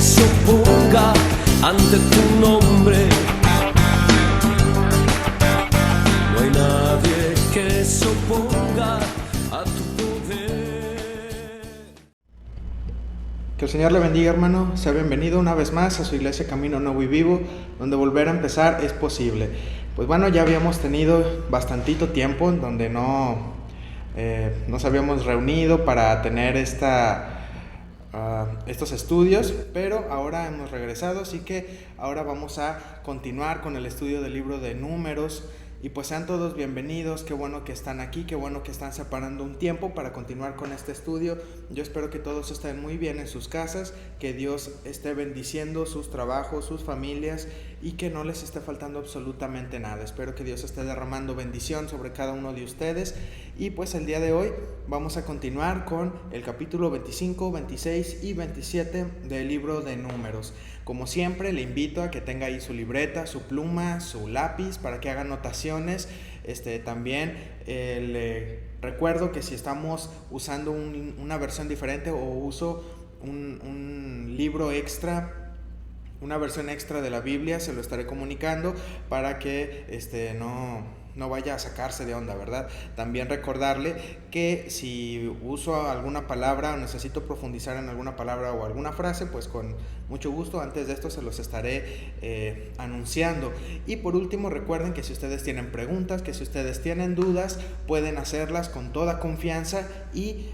se oponga ante tu nombre. No hay nadie que se oponga a tu poder. Que el Señor le bendiga, hermano. Sea bienvenido una vez más a su iglesia Camino Nuevo y Vivo, donde volver a empezar es posible. Pues bueno, ya habíamos tenido bastantito tiempo en donde no nos habíamos reunido para tener estos estudios, pero ahora hemos regresado, así que ahora vamos a continuar con el estudio del libro de Números. Y pues sean todos bienvenidos, qué bueno que están aquí, qué bueno que están separando un tiempo para continuar con este estudio. Yo espero que todos estén muy bien en sus casas, que Dios esté bendiciendo sus trabajos, sus familias y que no les esté faltando absolutamente nada. Espero que Dios esté derramando bendición sobre cada uno de ustedes. Y pues el día de hoy vamos a continuar con el capítulo 25, 26 y 27 del libro de Números. Como siempre, le invito a que tenga ahí su libreta, su pluma, su lápiz para que haga anotaciones. También le recuerdo que si estamos usando una versión diferente o uso un libro extra, una versión extra de la Biblia, se lo estaré comunicando para que no vaya a sacarse de onda, ¿verdad? También recordarle que si uso alguna palabra o necesito profundizar en alguna palabra o alguna frase, pues con mucho gusto antes de esto se los estaré anunciando. Y por último, recuerden que si ustedes tienen preguntas, que si ustedes tienen dudas, pueden hacerlas con toda confianza y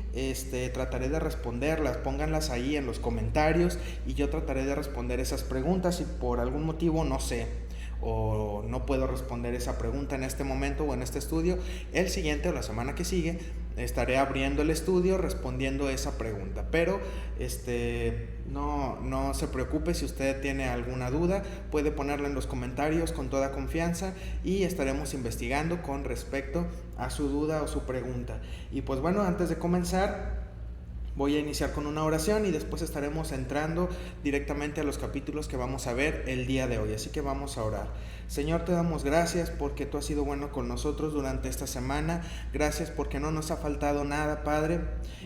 trataré de responderlas. Pónganlas ahí en los comentarios y yo trataré de responder esas preguntas. Si por algún motivo no sé o no puedo responder esa pregunta en este momento o en este estudio, el siguiente o la semana que sigue estaré abriendo el estudio respondiendo esa pregunta. Pero no se preocupe, si usted tiene alguna duda puede ponerla en los comentarios con toda confianza y estaremos investigando con respecto a su duda o su pregunta. Y pues bueno, antes de comenzar voy a iniciar con una oración y después estaremos entrando directamente a los capítulos que vamos a ver el día de hoy. Así que vamos a orar. Señor, te damos gracias porque tú has sido bueno con nosotros durante esta semana. Gracias porque no nos ha faltado nada, Padre.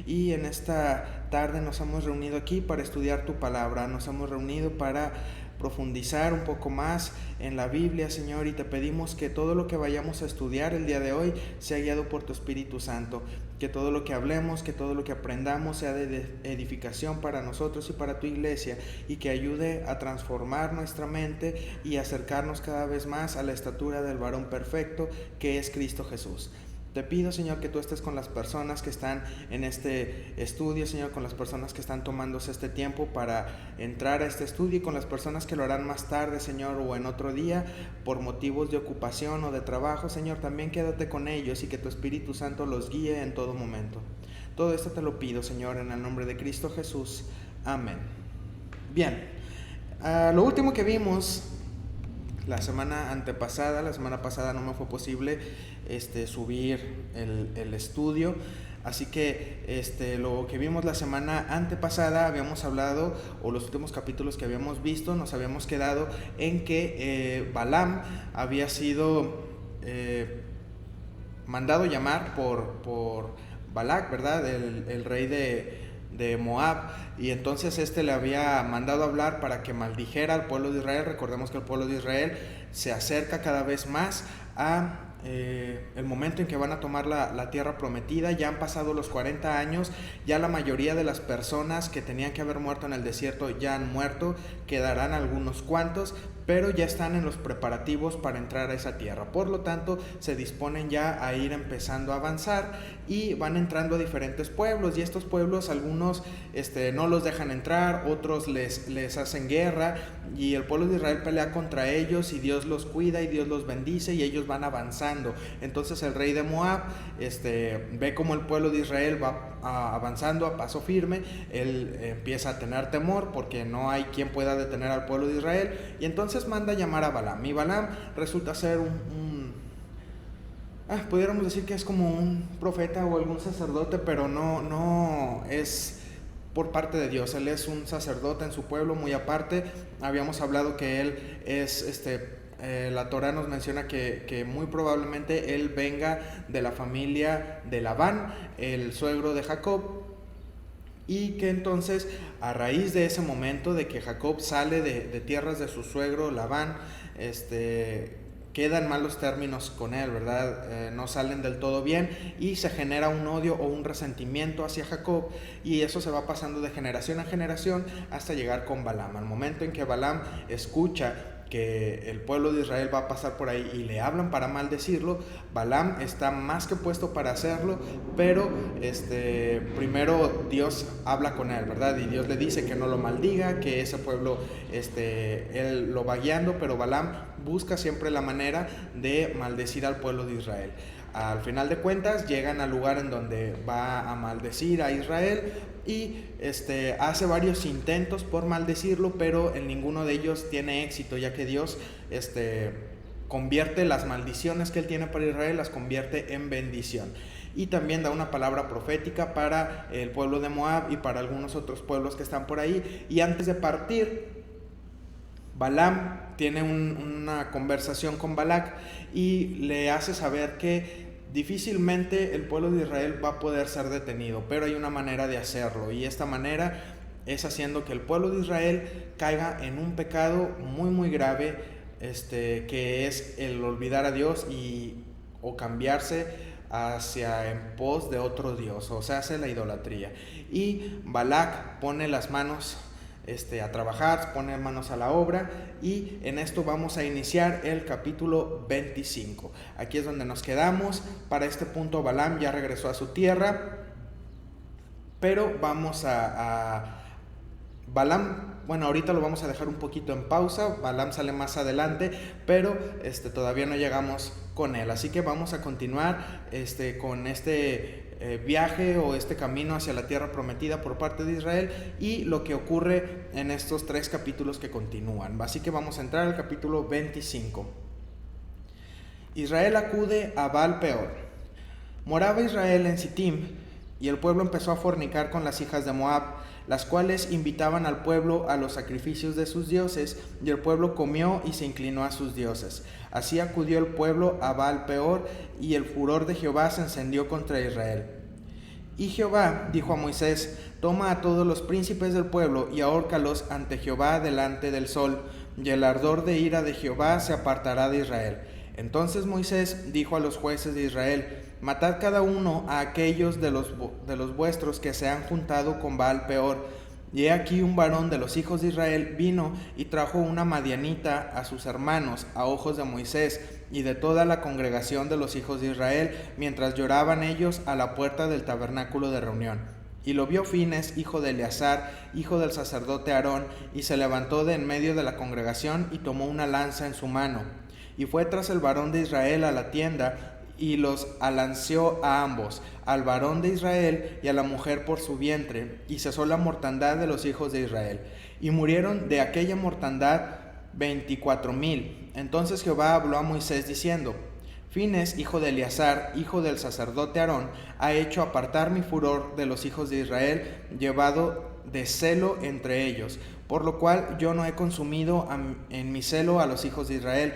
Y en esta tarde nos hemos reunido aquí para estudiar tu palabra. Nos hemos reunido para profundizar un poco más en la Biblia, Señor, y te pedimos que todo lo que vayamos a estudiar el día de hoy sea guiado por tu Espíritu Santo, que todo lo que hablemos, que todo lo que aprendamos sea de edificación para nosotros y para tu iglesia, y que ayude a transformar nuestra mente y acercarnos cada vez más a la estatura del varón perfecto que es Cristo Jesús. Te pido, Señor, que tú estés con las personas que están en este estudio, Señor, con las personas que están tomándose este tiempo para entrar a este estudio y con las personas que lo harán más tarde, Señor, o en otro día por motivos de ocupación o de trabajo. Señor, también quédate con ellos y que tu Espíritu Santo los guíe en todo momento. Todo esto te lo pido, Señor, en el nombre de Cristo Jesús. Amén. Bien, lo último que vimos la semana pasada no me fue posible subir el estudio, así que lo que vimos la semana antepasada habíamos hablado, o los últimos capítulos que habíamos visto, nos habíamos quedado en que Balaam había sido mandado llamar por Balac, ¿verdad? El rey de Moab, y entonces le había mandado hablar para que maldijera al pueblo de Israel. Recordemos que el pueblo de Israel se acerca cada vez más a el momento en que van a tomar la tierra prometida. Ya han pasado los 40 años, ya la mayoría de las personas que tenían que haber muerto en el desierto ya han muerto, quedarán algunos cuantos, pero ya están en los preparativos para entrar a esa tierra. Por lo tanto, se disponen ya a ir empezando a avanzar y van entrando a diferentes pueblos, y estos pueblos, algunos no los dejan entrar, otros les hacen guerra, y el pueblo de Israel pelea contra ellos y Dios los cuida y Dios los bendice y ellos van avanzando. Entonces el rey de Moab ve como el pueblo de Israel va avanzando a paso firme. Él empieza a tener temor porque no hay quien pueda detener al pueblo de Israel, y entonces manda a llamar a Balaam. Y Balaam resulta ser pudiéramos decir que es como un profeta o algún sacerdote, pero no es por parte de Dios. Él es un sacerdote en su pueblo, muy aparte. Habíamos hablado que él es la Torá nos menciona que muy probablemente él venga de la familia de Labán, el suegro de Jacob, y que entonces a raíz de ese momento de que Jacob sale de tierras de su suegro Labán, queda en malos términos con él, ¿verdad? No salen del todo bien y se genera un odio o un resentimiento hacia Jacob, y eso se va pasando de generación a generación hasta llegar con Balaam. Al momento en que Balaam escucha que el pueblo de Israel va a pasar por ahí y le hablan para maldecirlo, Balaam está más que puesto para hacerlo, pero primero Dios habla con él, ¿verdad? Y Dios le dice que no lo maldiga, que ese pueblo él lo va guiando, pero Balaam busca siempre la manera de maldecir al pueblo de Israel. Al final de cuentas llegan al lugar en donde va a maldecir a Israel y hace varios intentos por maldecirlo, pero en ninguno de ellos tiene éxito, ya que Dios convierte las maldiciones que él tiene para Israel, las convierte en bendición. Y también da una palabra profética para el pueblo de Moab y para algunos otros pueblos que están por ahí. Y antes de partir, Balaam tiene una conversación con Balac y le hace saber que difícilmente el pueblo de Israel va a poder ser detenido, pero hay una manera de hacerlo, y esta manera es haciendo que el pueblo de Israel caiga en un pecado muy muy grave, que es el olvidar a Dios o cambiarse hacia en pos de otro Dios, o sea, hace la idolatría. Y Balac pone las manos a trabajar, pone manos a la obra, y en esto vamos a iniciar el capítulo 25. Aquí es donde nos quedamos. Para este punto Balaam ya regresó a su tierra, pero vamos a Balaam, bueno, ahorita lo vamos a dejar un poquito en pausa. Balaam sale más adelante, pero todavía no llegamos con él, así que vamos a continuar con viaje o camino hacia la tierra prometida por parte de Israel y lo que ocurre en estos 3 capítulos que continúan. Así que vamos a entrar al capítulo 25. Israel acude a Baal Peor. Moraba Israel en Sittim, y el pueblo empezó a fornicar con las hijas de Moab, las cuales invitaban al pueblo a los sacrificios de sus dioses, y el pueblo comió y se inclinó a sus dioses. Así acudió el pueblo a Baal Peor, y el furor de Jehová se encendió contra Israel. Y Jehová dijo a Moisés: toma a todos los príncipes del pueblo y ahórcalos ante Jehová delante del sol, y el ardor de ira de Jehová se apartará de Israel. Entonces Moisés dijo a los jueces de Israel: matad cada uno a aquellos de los vuestros que se han juntado con Baal Peor. Y he aquí un varón de los hijos de Israel vino y trajo una madianita a sus hermanos a ojos de Moisés y de toda la congregación de los hijos de Israel, mientras lloraban ellos a la puerta del tabernáculo de reunión. Y lo vio Fines, hijo de Eleazar, hijo del sacerdote Aarón, y se levantó de en medio de la congregación y tomó una lanza en su mano. Y fue tras el varón de Israel a la tienda, y los alanceó a ambos, al varón de Israel y a la mujer por su vientre, y cesó la mortandad de los hijos de Israel. Y murieron de aquella mortandad 24,000. Entonces Jehová habló a Moisés diciendo: Fines, hijo de Eleazar, hijo del sacerdote Aarón, ha hecho apartar mi furor de los hijos de Israel, llevado de celo entre ellos, por lo cual yo no he consumido en mi celo a los hijos de Israel.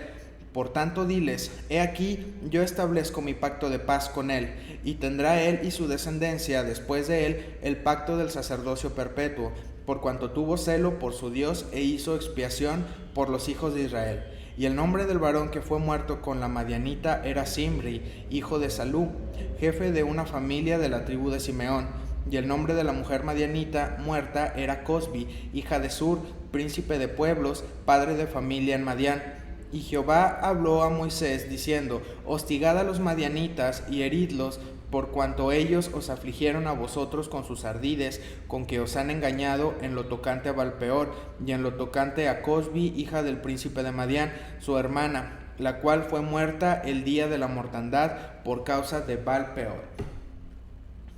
Por tanto diles: he aquí, yo establezco mi pacto de paz con él, y tendrá él y su descendencia después de él el pacto del sacerdocio perpetuo, por cuanto tuvo celo por su Dios e hizo expiación por los hijos de Israel. Y el nombre del varón que fue muerto con la madianita era Simri, hijo de Salú, jefe de una familia de la tribu de Simeón. Y el nombre de la mujer madianita muerta era Cosbi, hija de Sur, príncipe de pueblos, padre de familia en Madián. Y Jehová habló a Moisés diciendo: hostigad a los madianitas y heridlos, por cuanto ellos os afligieron a vosotros con sus ardides, con que os han engañado en lo tocante a Baal Peor, y en lo tocante a Cosbi, hija del príncipe de Madián, su hermana, la cual fue muerta el día de la mortandad por causa de Baal Peor.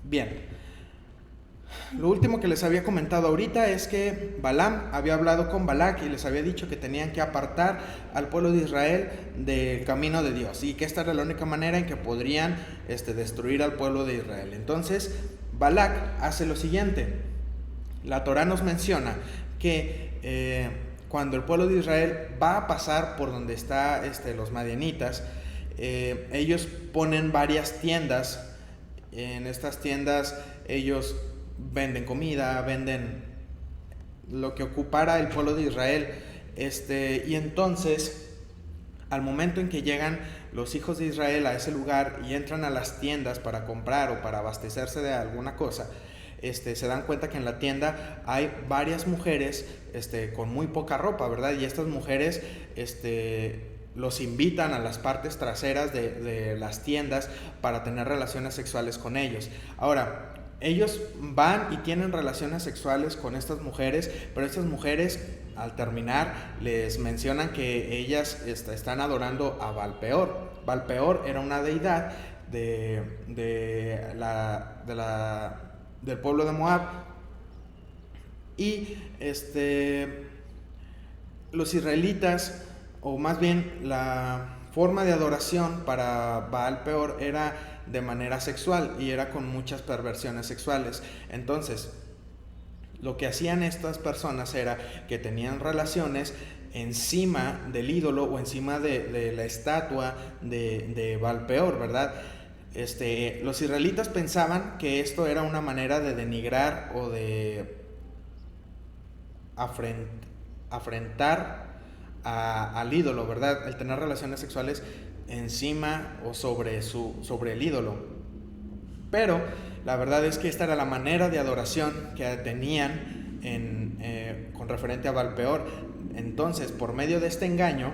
Bien. Lo último que les había comentado ahorita es que Balaam había hablado con Balac y les había dicho que tenían que apartar al pueblo de Israel del camino de Dios, y que esta era la única manera en que podrían destruir al pueblo de Israel. Entonces Balac hace lo siguiente. La Torá nos menciona que cuando el pueblo de Israel va a pasar por donde está los madianitas, ellos ponen varias tiendas. En estas tiendas ellos venden comida, venden lo que ocupara el pueblo de Israel. Y entonces, al momento en que llegan los hijos de Israel a ese lugar y entran a las tiendas para comprar o para abastecerse de alguna cosa, se dan cuenta que en la tienda hay varias mujeres con muy poca ropa, ¿verdad? Y estas mujeres los invitan a las partes traseras de las tiendas para tener relaciones sexuales con ellos. Ahora, ellos van y tienen relaciones sexuales con estas mujeres, pero estas mujeres al terminar les mencionan que ellas están adorando a Baal-peor. Baal-peor era una deidad del pueblo de Moab, y los israelitas, o más bien la forma de adoración para Baal-peor era de manera sexual y era con muchas perversiones sexuales. Entonces, lo que hacían estas personas era que tenían relaciones encima del ídolo o encima de la estatua de Baal-peor, ¿verdad? Los israelitas pensaban que esto era una manera de denigrar o de afrentar al ídolo, ¿verdad? El tener relaciones sexuales encima o sobre el ídolo. Pero la verdad es que esta era la manera de adoración que tenían con referente a Baal-peor. Entonces, por medio de este engaño,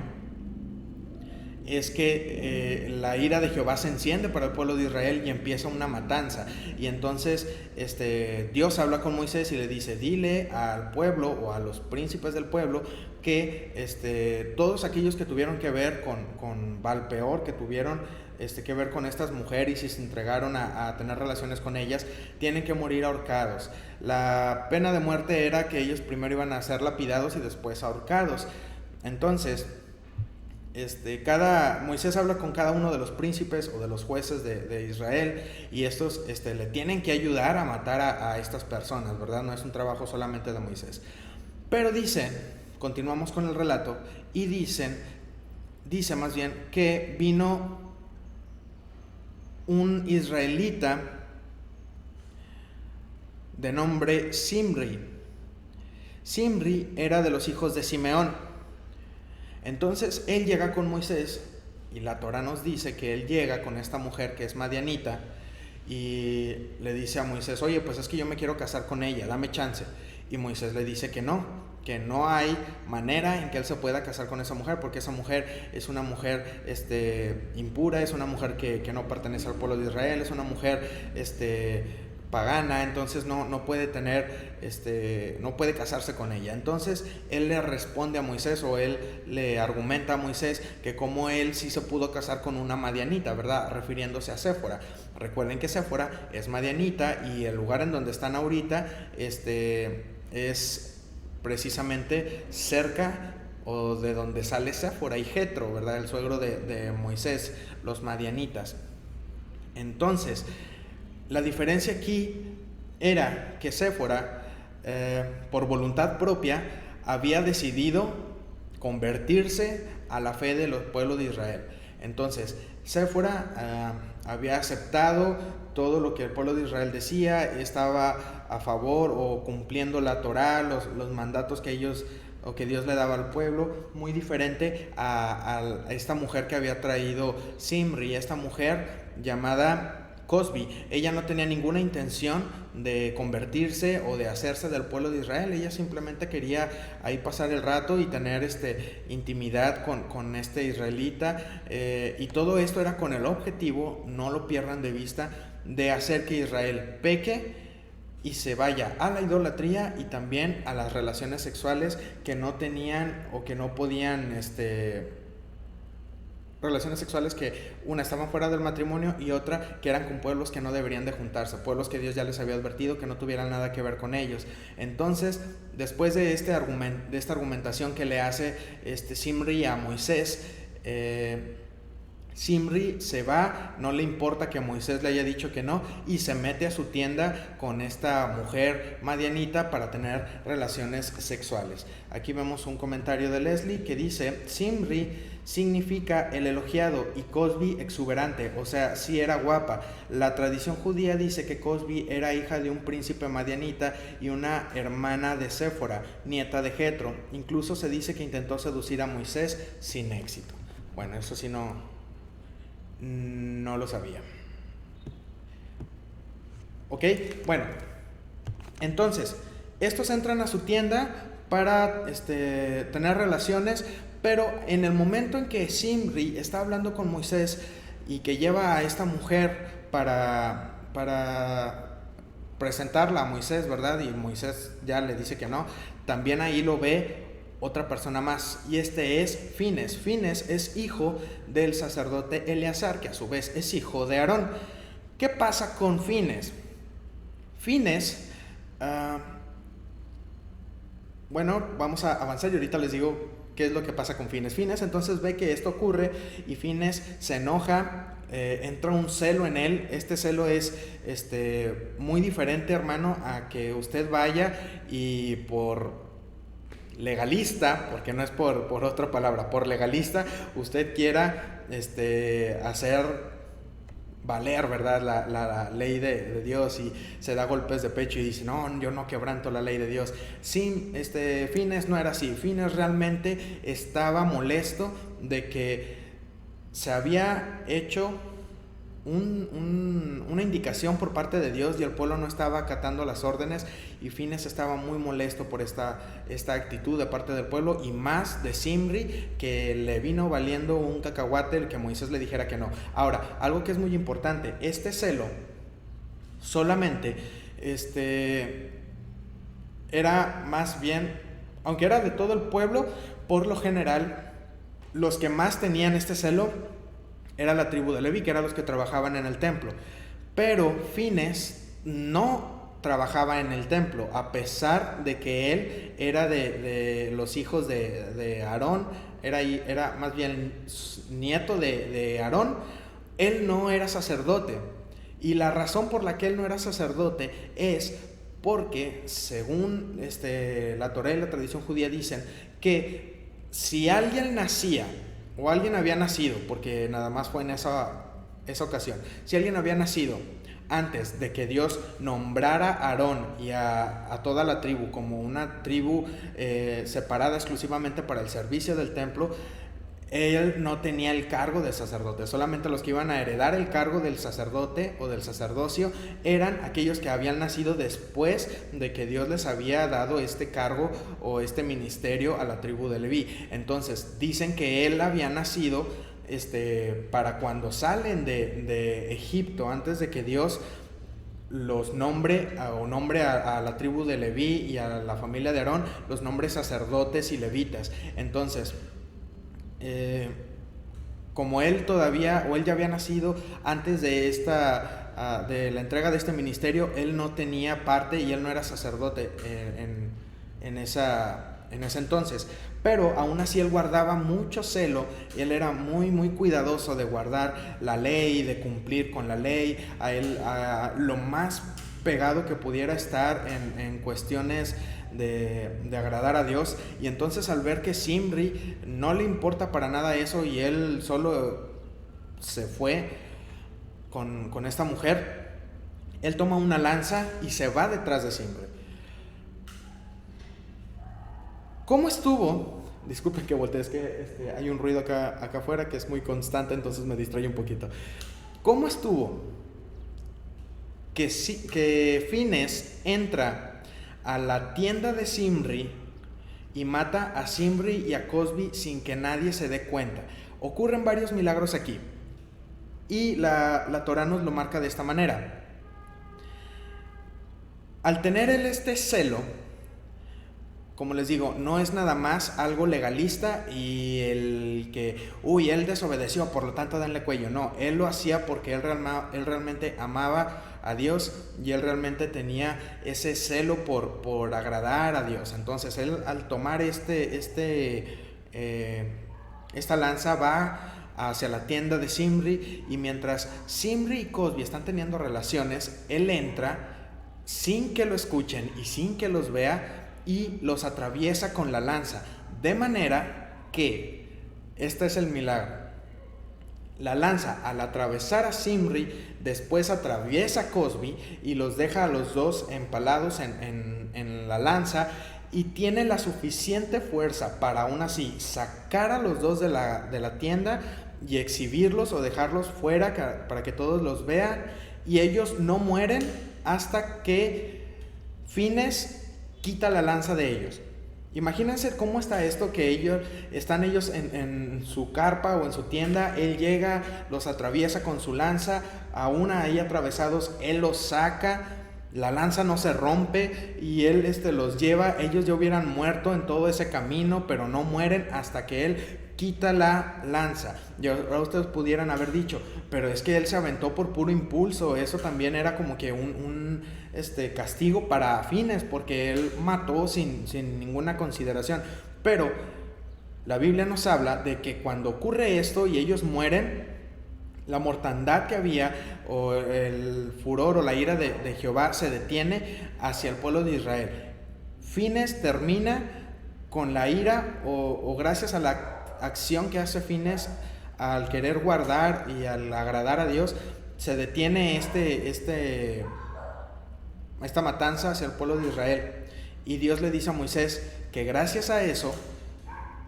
es que la ira de Jehová se enciende para el pueblo de Israel y empieza una matanza. Y entonces Dios habla con Moisés y le dice: dile al pueblo o a los príncipes del pueblo que todos aquellos que tuvieron que ver con Baal-peor, que tuvieron que ver con estas mujeres y se entregaron a tener relaciones con ellas, tienen que morir ahorcados. La pena de muerte era que ellos primero iban a ser lapidados y después ahorcados. Entonces, Moisés habla con cada uno de los príncipes o de los jueces de Israel, y estos le tienen que ayudar a matar a estas personas, ¿verdad? No es un trabajo solamente de Moisés. Pero continuamos con el relato, y dice más bien que vino un israelita de nombre Zimri. Zimri era de los hijos de Simeón. Entonces él llega con Moisés, y la Torá nos dice que él llega con esta mujer que es madianita, y le dice a Moisés: oye, pues es que yo me quiero casar con ella, dame chance. Y Moisés le dice que no hay manera en que él se pueda casar con esa mujer, porque esa mujer es una mujer impura, es una mujer que no pertenece al pueblo de Israel, es una mujer pagana, entonces no puede no puede casarse con ella. Entonces él le responde a Moisés, o él le argumenta a Moisés que como él sí se pudo casar con una madianita, ¿verdad? Refiriéndose a Séfora. Recuerden que Séfora es madianita, y el lugar en donde están ahorita es precisamente cerca o de donde sale Séfora y Jetro, ¿verdad? El suegro de Moisés, los madianitas. Entonces, la diferencia aquí era que Séfora, por voluntad propia, había decidido convertirse a la fe del pueblo de Israel. Entonces, Séfora había aceptado todo lo que el pueblo de Israel decía, estaba a favor o cumpliendo la Torá, los mandatos que ellos o que Dios le daba al pueblo, muy diferente a esta mujer que había traído Zimri, esta mujer llamada Cosbi. Ella no tenía ninguna intención de convertirse o de hacerse del pueblo de Israel. Ella simplemente quería ahí pasar el rato y tener intimidad con este israelita, y todo esto era con el objetivo, no lo pierdan de vista, de hacer que Israel peque y se vaya a la idolatría y también a las relaciones sexuales que no tenían o que no podían relaciones sexuales que una estaban fuera del matrimonio y otra que eran con pueblos que no deberían de juntarse, pueblos que Dios ya les había advertido que no tuvieran nada que ver con ellos. Entonces, después de esta argumentación que le hace Zimri a Moisés, Zimri se va, no le importa que Moisés le haya dicho que no, y se mete a su tienda con esta mujer madianita para tener relaciones sexuales. Aquí vemos un comentario de Leslie que dice: Zimri significa el elogiado y Cosbi exuberante, o sea, sí era guapa. La tradición judía dice que Cosbi era hija de un príncipe madianita y una hermana de Séfora, nieta de Jetro. Incluso se dice que intentó seducir a Moisés sin éxito. Bueno, eso sí no lo sabía. Ok, bueno, entonces estos entran a su tienda para tener relaciones, pero en el momento en que Zimri está hablando con Moisés y que lleva a esta mujer para presentarla a Moisés, ¿verdad? Y Moisés ya le dice que no, también ahí lo ve otra persona más, y este es Fines. Fines es hijo del sacerdote Eleazar, que a su vez es hijo de Aarón. ¿Qué pasa con Fines? Fines, bueno, vamos a avanzar y ahorita les digo qué es lo que pasa con Fines. Fines entonces ve que esto ocurre y Fines se enoja, entra un celo en él. Este celo es muy diferente, hermano, a que usted vaya y por legalista, porque no es por otra palabra, por legalista, usted quiera hacer valer, ¿verdad?, la ley de Dios, y se da golpes de pecho y dice: no, yo no quebranto la ley de Dios. Sí, Fines no era así. Fines realmente estaba molesto de que se había hecho una indicación por parte de Dios y el pueblo no estaba acatando las órdenes, y Fines estaba muy molesto por esta actitud de parte del pueblo, y más de Zimri, que le vino valiendo un cacahuate el que Moisés le dijera que no. Ahora, algo que es muy importante, este celo solamente era más bien, aunque era de todo el pueblo, por lo general los que más tenían este celo era la tribu de Leví, que eran los que trabajaban en el templo. Pero Fines no trabajaba en el templo, a pesar de que él era de los hijos de Aarón, era más bien nieto de Aarón. Él no era sacerdote, y la razón por la que él no era sacerdote es porque, según la Torá y la tradición judía, dicen que si alguien nacía o alguien había nacido, porque nada más fue en esa ocasión, si alguien había nacido antes de que Dios nombrara a Aarón y a toda la tribu como una tribu separada exclusivamente para el servicio del templo, él no tenía el cargo de sacerdote. Solamente los que iban a heredar el cargo del sacerdote o del sacerdocio eran aquellos que habían nacido después de que Dios les había dado este cargo o este ministerio a la tribu de Leví. Entonces dicen que él había nacido para cuando salen de Egipto, antes de que Dios los nombre a la tribu de Leví y a la familia de Aarón, los nombre sacerdotes y levitas. Entonces, como él ya había nacido antes de de la entrega de este ministerio, él no tenía parte y él no era sacerdote en ese entonces. Pero aún así él guardaba mucho celo, y él era muy muy cuidadoso de guardar la ley, de cumplir con la ley, a lo más pegado que pudiera estar en cuestiones de agradar a Dios. Y entonces, al ver que Zimri no le importa para nada eso y él solo se fue con esta mujer, él toma una lanza y se va detrás de Zimri. ¿Cómo estuvo? Disculpen que voltee, es que hay un ruido acá afuera que es muy constante, entonces me distrae un poquito. ¿Cómo estuvo que Fines entra a la tienda de Zimri y mata a Zimri y a Cosbi sin que nadie se dé cuenta? Ocurren varios milagros aquí, y la Torá nos lo marca de esta manera. Al tener él este celo, como les digo, no es nada más algo legalista y el que, él desobedeció, por lo tanto denle cuello. No, él lo hacía porque él realmente amaba a Dios, y él realmente tenía ese celo por agradar a Dios. Entonces él, al tomar esta lanza, va hacia la tienda de Zimri, y mientras Zimri y Cozbi están teniendo relaciones, él entra sin que lo escuchen y sin que los vea y los atraviesa con la lanza, de manera que, este es el milagro, la lanza al atravesar a Zimri, después atraviesa a Cozbi y los deja a los dos empalados en la lanza, y tiene la suficiente fuerza para aún así sacar a los dos de la tienda y exhibirlos o dejarlos fuera para que todos los vean, y ellos no mueren hasta que Fines quita la lanza de ellos. Imagínense cómo está esto, que están ellos en su carpa o en su tienda, él llega, los atraviesa con su lanza, aún ahí atravesados, él los saca, la lanza no se rompe y él los lleva. Ellos ya hubieran muerto en todo ese camino, pero no mueren hasta que él quita la lanza. Y ahora ustedes pudieran haber dicho, pero es que él se aventó por puro impulso, eso también era como que un castigo para Fines, porque él mató sin ninguna consideración. Pero la Biblia nos habla de que cuando ocurre esto y ellos mueren, la mortandad que había, o el furor o la ira de Jehová se detiene hacia el pueblo de Israel. Fines termina con la ira, o gracias a la acción que hace Fines al querer guardar y al agradar a Dios, se detiene esta matanza hacia el pueblo de Israel, y Dios le dice a Moisés que gracias a eso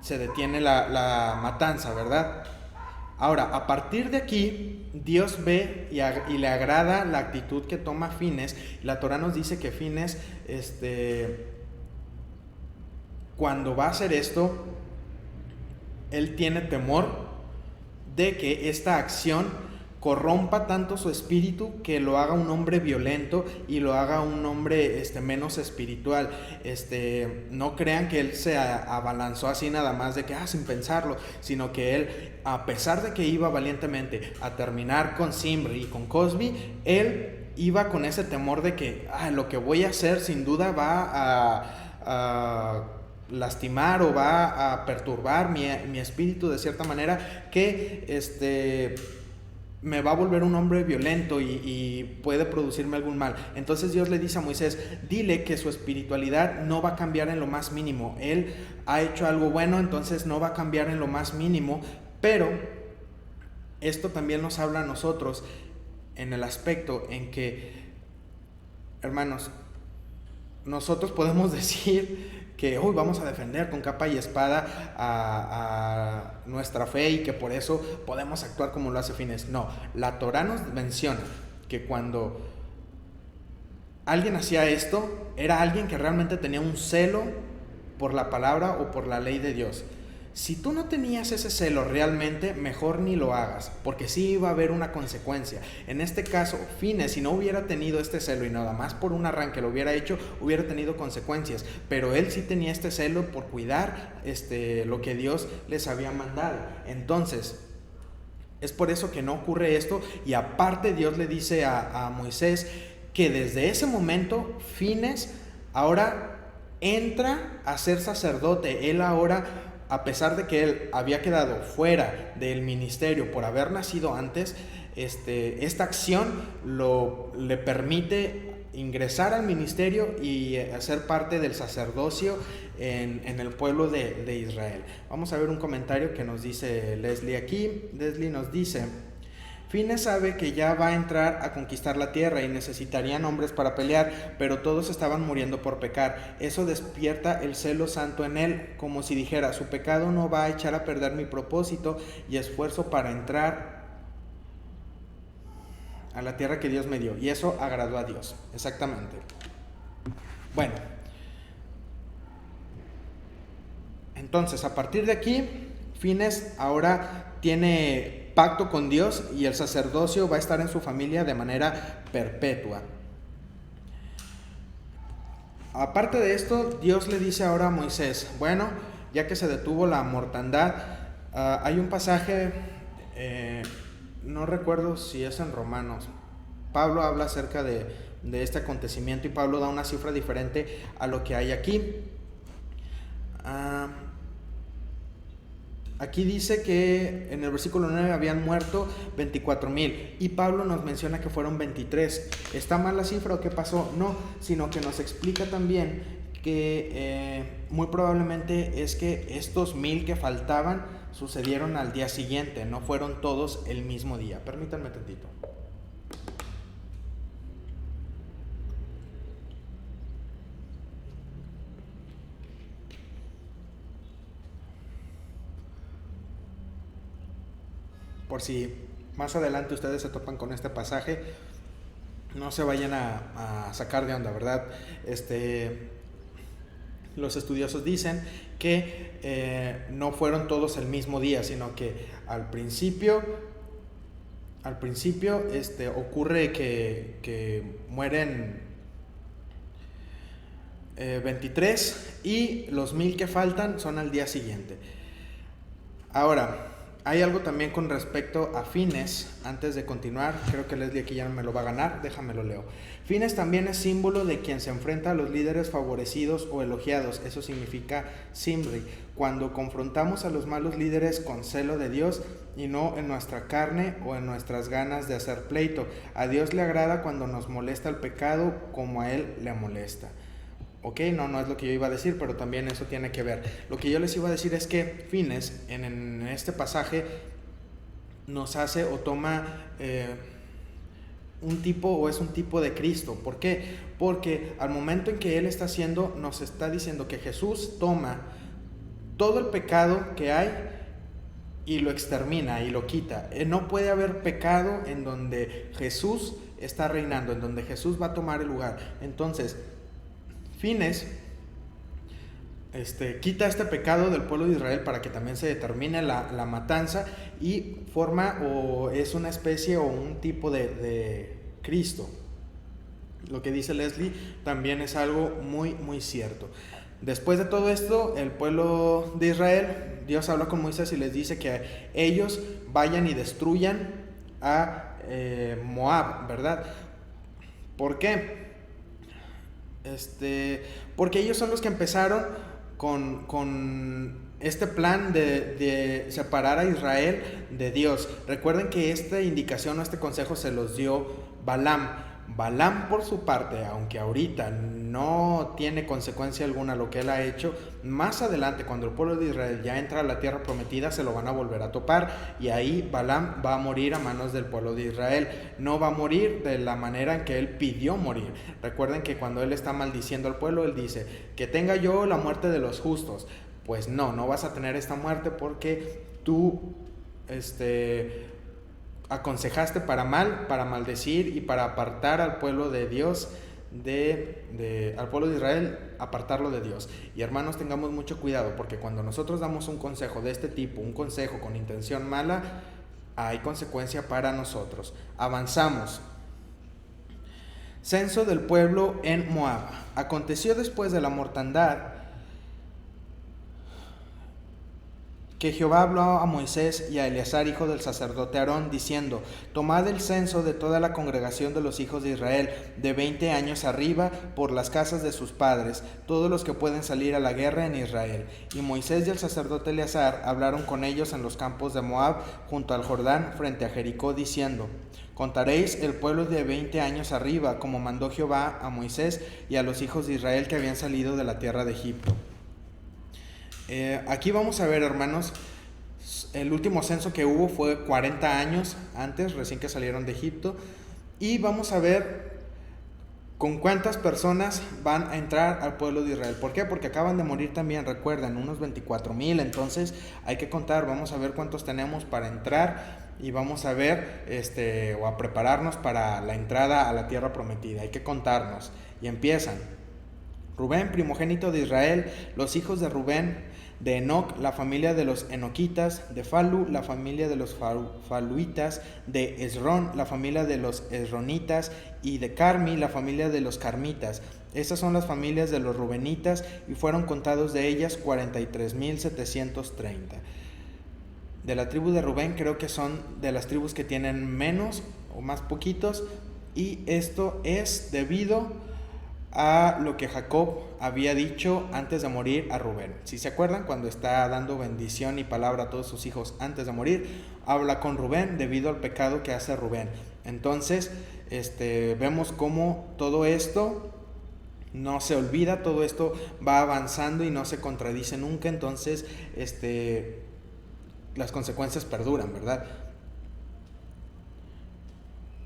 se detiene la matanza, ¿verdad? Ahora, a partir de aquí, Dios ve y le agrada la actitud que toma Fines. La Torá nos dice que Fines, cuando va a hacer esto, él tiene temor de que esta acción corrompa tanto su espíritu que lo haga un hombre violento y lo haga un hombre menos espiritual. No crean que él se abalanzó así nada más de que sin pensarlo, sino que él, a pesar de que iba valientemente a terminar con Zimri y con Cozbi, él iba con ese temor de que lo que voy a hacer sin duda va a lastimar o va a perturbar mi espíritu de cierta manera, que me va a volver un hombre violento y puede producirme algún mal. Entonces Dios le dice a Moisés, dile que su espiritualidad no va a cambiar en lo más mínimo. Él ha hecho algo bueno, entonces no va a cambiar en lo más mínimo. Pero esto también nos habla a nosotros en el aspecto en que, hermanos, nosotros podemos decir que hoy vamos a defender con capa y espada a nuestra fe y que por eso podemos actuar como lo hace Fines. No, la Torá nos menciona que cuando alguien hacía esto, era alguien que realmente tenía un celo por la palabra o por la ley de Dios. Si tú no tenías ese celo realmente, mejor ni lo hagas, porque sí iba a haber una consecuencia. En este caso, Fines, si no hubiera tenido este celo y nada más por un arranque lo hubiera hecho, hubiera tenido consecuencias. Pero él sí tenía este celo por cuidar lo que Dios les había mandado. Entonces, es por eso que no ocurre esto. Y aparte Dios le dice a Moisés que desde ese momento Fines ahora entra a ser sacerdote. Él ahora, a pesar de que él había quedado fuera del ministerio por haber nacido antes, esta acción le permite ingresar al ministerio y hacer parte del sacerdocio en el pueblo de Israel. Vamos a ver un comentario que nos dice Leslie aquí. Leslie nos dice: Fines sabe que ya va a entrar a conquistar la tierra y necesitarían hombres para pelear, pero todos estaban muriendo por pecar. Eso despierta el celo santo en él, como si dijera, su pecado no va a echar a perder mi propósito y esfuerzo para entrar a la tierra que Dios me dio. Y eso agradó a Dios, exactamente. Bueno, entonces a partir de aquí, Fines ahora tiene pacto con Dios y el sacerdocio va a estar en su familia de manera perpetua. Aparte de esto, Dios le dice ahora a Moisés, bueno, ya que se detuvo la mortandad, hay un pasaje, no recuerdo si es en Romanos, Pablo habla acerca de este acontecimiento y Pablo da una cifra diferente a lo que hay aquí. Aquí dice que en el versículo 9 habían muerto 24,000 y Pablo nos menciona que fueron 23. ¿Está mal la cifra o qué pasó? No, sino que nos explica también que muy probablemente es que estos 1,000 que faltaban sucedieron al día siguiente, no fueron todos el mismo día. Permítanme tantito. Por si más adelante ustedes se topan con este pasaje, no se vayan a sacar de onda, ¿verdad? Los estudiosos dicen que no fueron todos el mismo día, sino que al principio ocurre que mueren 23 y los 1,000 que faltan son al día siguiente. Ahora, hay algo también con respecto a Fines, antes de continuar, creo que Leslie aquí ya no me lo va a ganar, déjamelo leo. Fines también es símbolo de quien se enfrenta a los líderes favorecidos o elogiados, eso significa Simri, cuando confrontamos a los malos líderes con celo de Dios y no en nuestra carne o en nuestras ganas de hacer pleito. A Dios le agrada cuando nos molesta el pecado como a Él le molesta. Ok, no es lo que yo iba a decir, pero también eso tiene que ver. Lo que yo les iba a decir es que Fines, en este pasaje, nos hace o toma un tipo de Cristo. ¿Por qué? Porque al momento en que Él está haciendo, nos está diciendo que Jesús toma todo el pecado que hay y lo extermina y lo quita. No puede haber pecado en donde Jesús está reinando, en donde Jesús va a tomar el lugar. Entonces, Fines quita este pecado del pueblo de Israel para que también se determine la matanza y forma o es una especie o un tipo de Cristo. Lo que dice Leslie también es algo muy, muy cierto. Después de todo esto, el pueblo de Israel, Dios habla con Moisés y les dice que ellos vayan y destruyan a Moab, ¿verdad? ¿Por qué? Porque ellos son los que empezaron con este plan de separar a Israel de Dios. Recuerden que esta indicación o este consejo se los dio Balaam. Balaam, por su parte, aunque ahorita no tiene consecuencia alguna lo que él ha hecho, más adelante cuando el pueblo de Israel ya entra a la tierra prometida se lo van a volver a topar y ahí Balaam va a morir a manos del pueblo de Israel. No va a morir de la manera en que él pidió morir. Recuerden que cuando él está maldiciendo al pueblo, él dice que tenga yo la muerte de los justos. Pues no vas a tener esta muerte porque tú aconsejaste para maldecir y para apartar al pueblo de Dios, al pueblo de Israel, apartarlo de Dios. Y hermanos, tengamos mucho cuidado, porque cuando nosotros damos un consejo de este tipo, un consejo con intención mala, hay consecuencia para nosotros. Avanzamos. Censo del pueblo en Moab. Aconteció después de la mortandad que Jehová habló a Moisés y a Eleazar, hijo del sacerdote Aarón, diciendo: tomad el censo de toda la congregación de los hijos de Israel, de 20 años arriba, por las casas de sus padres, todos los que pueden salir a la guerra en Israel. Y Moisés y el sacerdote Eleazar hablaron con ellos en los campos de Moab, junto al Jordán, frente a Jericó, diciendo: contaréis el pueblo de 20 años arriba, como mandó Jehová a Moisés y a los hijos de Israel que habían salido de la tierra de Egipto. Aquí vamos a ver, hermanos, el último censo que hubo fue 40 años antes, recién que salieron de Egipto, y vamos a ver con cuántas personas van a entrar al pueblo de Israel. ¿Por qué? Porque acaban de morir también, recuerdan, unos 24,000, entonces hay que contar, vamos a ver cuántos tenemos para entrar y vamos a ver o a prepararnos para la entrada a la tierra prometida. Hay que contarnos y empiezan. Rubén, primogénito de Israel, los hijos de Rubén, de Enoc, la familia de los enoquitas, de Falu, la familia de los faluitas, de Esrón, la familia de los esronitas, y de Carmi, la familia de los carmitas. Estas son las familias de los rubenitas, y fueron contados de ellas 43,730. De la tribu de Rubén, creo que son de las tribus que tienen menos o más poquitos, y esto es debido a lo que Jacob había dicho antes de morir a Rubén. Si se acuerdan, cuando está dando bendición y palabra a todos sus hijos antes de morir, habla con Rubén debido al pecado que hace Rubén. Entonces, vemos cómo todo esto no se olvida, todo esto va avanzando y no se contradice nunca. Entonces, las consecuencias perduran, ¿verdad?